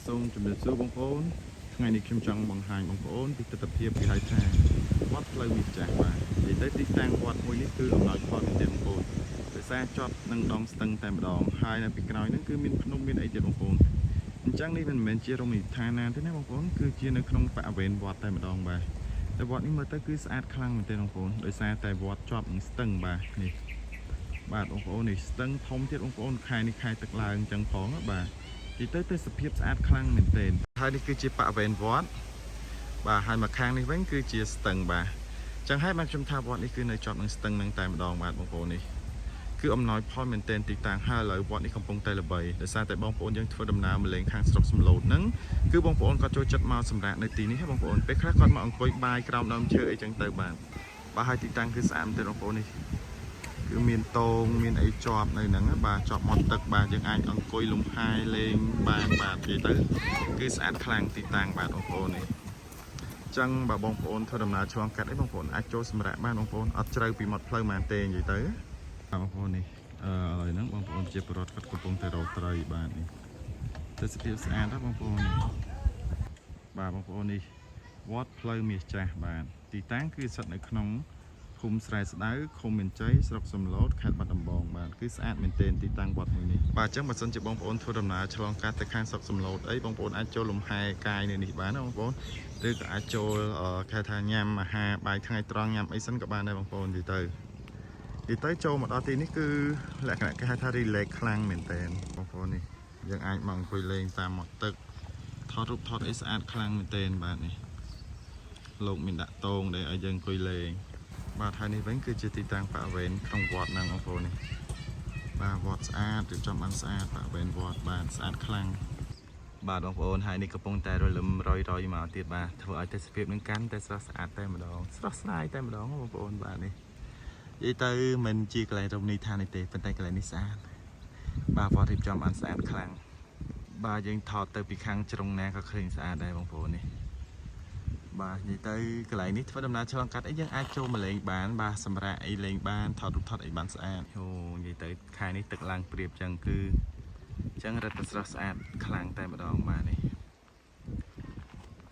សូមជម្រាបសួរបងប្អូនថ្ងៃនេះខ្ញុំចង់បង្ហាញបងប្អូនពីទស្សនវិជ្ជាគេហៅថាវត្តផ្លូវមាសចាស់បាទនិយាយទៅទីតាំងវត្តមួយនេះគឺអំណោយផលមែនទេបងប្អូនដោយសារជាប់នឹងដងស្ទឹងតែម្ដងហើយនៅពីក្រោយហ្នឹងគឺមានភ្នំមានអីទៀតបងប្អូនអញ្ចឹងនេះមិនមែនជារមណីយដ្ឋានណាទេណាបងប្អូនគឺជានៅក្នុងបរិវេណវត្តតែម្ដងបាទតែវត្តនេះមើលទៅគឺស្អាតខ្លាំងមែនទេបងប្អូនដោយសារតែវត្តជាប់នឹងស្ទឹងបាទនេះបាទបងប្អូននេះស្ទឹងធំទៀតបងប្អូនខែនេះខែទឹកឡើងអញ្ចឹងផងបាទនិយាយទៅសភាពស្អាតខ្លាំងមែនទែនហើយនេះគឺជាបរិវេណវត្តបាទហើយមកខាងនេះវិញគឺជាស្ទឹងបាទអញ្ចឹងហើយបានខ្ញុំថាវត្តនេះគឺនៅជាប់នឹងស្ទឹងនឹងតែម្ដងបាទបងប្អូននេះគឺអំណោយផលមែនទែនទីតាំងហើយឥឡូវវត្តនេះកំពុងតែល្បីដោយសារតែបងប្អូនយើងធ្វើដំណើរមកលេងខាងស្រុកសំឡូតហ្នឹងគឺបងប្អូនគាត់ចូលចិត្តមកសម្រាប់នៅទីនេះបងប្អូនពេលខ្លះគាត់មកអង្គុយបាយក្រោមដើមឈើអីចឹងទៅបាទហើយទីតាំងគឺស្អាតមែនទែនបងប្អូននេះគឺមានតោងមានអីជាប់នៅហ្នឹងបាទជាប់មាត់ទឹកបាទយើងអាចអង្គុយលំហែលេងបានបាទនិយាយទៅគឺស្អាតខ្លាំងទីតាំងបាទបងប្អូននេះអញ្ចឹងបើបងប្អូនធ្វើដំណើរឆ្លងកាត់អីបងប្អូនអាចចូលសម្រាប់បានបងប្អូនអត់ជ្រៅពីមាត់ផ្លូវបានទេនិយាយទៅបងប្អូននេះឥឡូវហ្នឹងបងប្អូនជាប្រវត្តិគាត់កំពុងតែរកត្រីបាទនេះទេសភាពស្អាតណាស់បងប្អូនបាទបងប្អូននេះវត្តផ្លូវមាសចាស់បាទទីតាំងគឺស្ថិតនៅក្នុងភូមិស្រែស្ដៅឃុំមានជ័យស្រុកសំឡូតខេត្តបាត់ដំបងបាទគឺស្អាតមែនទែនទីតាំងវត្តមួយនេះបាទអញ្ចឹងបើសិនជាបងប្អូនធ្វើដំណើរឆ្លងកាត់ទៅខាងស្រុកសំឡូតអីបងប្អូនអាចចូលលំហែកាយនៅនេះបានណាបងប្អូនឬក៏អាចចូលគេថាញ៉ាំអាហារបាយថ្ងៃត្រង់ញ៉ាំអីសិនក៏បានដែរបងប្អូននិយាយទៅចូលមកដល់ទីនេះគឺលក្ខណៈគេហៅថា relax ខ្លាំងមែនទែនបងប្អូននេះយើងអាចមកអង្គុយលេងតាមមាត់ទឹកថតរូបថតអីស្អាតខ្លាំងមែនទែនបាទនេះលោកមានដាក់តោងđểឲ្យយើងអង្គុយលេងបាទហើយនេះវិញគឺជាទីតាំងបរិវេណក្នុងវត្តហ្នឹងបងប្អូននេះបាទវត្តស្អាតរៀបចំបានស្អាតបរិវេណវត្តបាទស្អាតខ្លាំងបាទបងប្អូនហើយនេះកំពុងតែរលឹមរយមកទៀតបាទធ្វើឲ្យទេសភាពនឹងកាន់តែស្រស់ស្អាតតែម្ដងស្រស់ស្រាយតែម្ដងបងប្អូនបាទនេះនិយាយទៅមិនជាកន្លែងរមណីយដ្ឋានទេប៉ុន្តែកន្លែងនេះស្អាតបាទវត្តរៀបចំបានស្អាតខ្លាំងបាទយើងថតទៅពីខាងជ្រុងណាក៏ឃើញស្អាតដែរបងប្អូននេះបាទនិយាយទៅកន្លែងនេះធ្វើដំណើរឆ្លងកាត់អីយើងអាចចូលមកលេងបានបាទសម្រាប់អីលេងបានថតរូបថតអីបានស្អាតអូនិយាយទៅខែនេះទឹកឡើងព្រាបចឹងគឺចឹងរឹតតែស្រស់ស្អាតខ្លាំងតែម្ដងបាទនេះ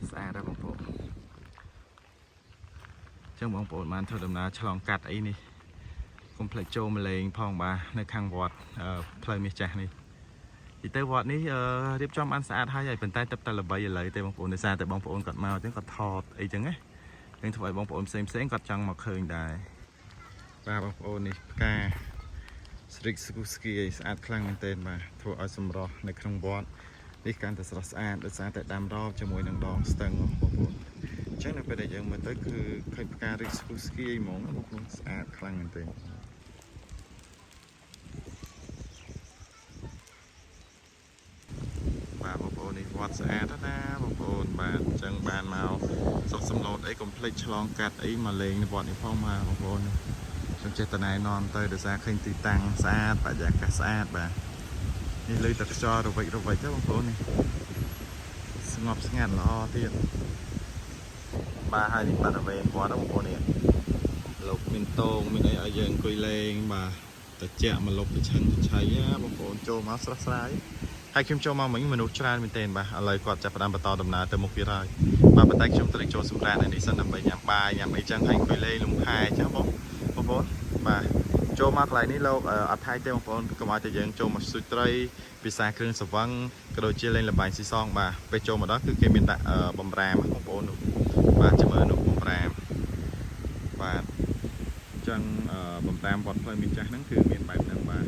ស្អាតដែរបងប្អូនចឹងបងប្អូនបានធ្វើដំណើរឆ្លងកាត់អីនេះកុំភ្លេចចូលមកលេងផងបាទនៅខាងវត្តផ្លូវមាសចាស់នេះទីទៅវត្តនេះរៀបចំបានស្អាតហើយប៉ុន្តែទឹកតែល្បីឥឡូវទេបងប្អូនដោយសារតែបងប្អូនគាត់មកចឹងគាត់ថតអីចឹងណានឹងធ្វើឲ្យបងប្អូនផ្សេងគាត់ចង់មកឃើញដែរបាទបងប្អូននេះផ្កាស្រីកស្គូស្គីស្អាតខ្លាំងមែនទែនបាទធ្វើឲ្យសម្រស់នៅក្នុងវត្តនេះកាន់តែស្រស់ស្អាតដោយសារតែដាំរោបជាមួយនឹងដងស្ទឹងបងប្អូនអញ្ចឹងនៅពេលដែលយើងមើលទៅគឺឃើញផ្ការីកស្គូស្គីហ្មងបងប្អូនស្អាតខ្លាំងមែនទែនបាទបងប្អូននេះវត្តស្អាតណាបងប្អូនបាទអញ្ចឹងបានមកសុខសំឡូតអីកុំភ្លេចឆ្លងកាត់អីមកលេងនៅវត្តនេះផងមកបងប្អូនខ្ញុំចេះតែណែនាំទៅដោយសារឃើញទីតាំងស្អាតបរិយាកាសស្អាតបាទនេះលើតែខ្យល់រវិចទៅបងប្អូននេះស្ងប់ស្ងាត់ល្អទៀតបាទហើយនេះបរិវេណវត្តបងប្អូននេះលោកមានតោងមានអីឲ្យយើងអង្គុយលេងបាទត្រជាក់មកលុបប្រឆាំងឆៃបងប្អូនចូលមកស្រស់ស្រាយហើយខ្ញុំចូលមកមិញមនុស្សច្រើនមែនទែនបាទឥឡូវគាត់ចាប់ផ្ដើមបន្តដំណើរទៅមុខទៀតហើយបាទប៉ុន្តែខ្ញុំត្រូវចូលសម្រាប់នៅនេះសិនដើម្បីញ៉ាំបាយញ៉ាំអីចឹងហើយអង្គុយលេងលំហែចឹងបងប្អូនបាទចូលមកកន្លែងនេះលោកអត់ថៃទេបងប្អូនកុំឲ្យតែយើងចូលមកស៊ុយត្រីពិសាគ្រឿងសង្វឹងក៏ដូចជាលេងល្បែងស៊ីសងបាទពេលចូលមកដល់គឺគេមានដាក់បំរាមបងប្អូននោះបាទចាំមើលនោះបំរាមបាទអញ្ចឹងបំរាមវត្តផ្លូវមានចាស់ហ្នឹងគឺមានបែបហ្នឹងបាទ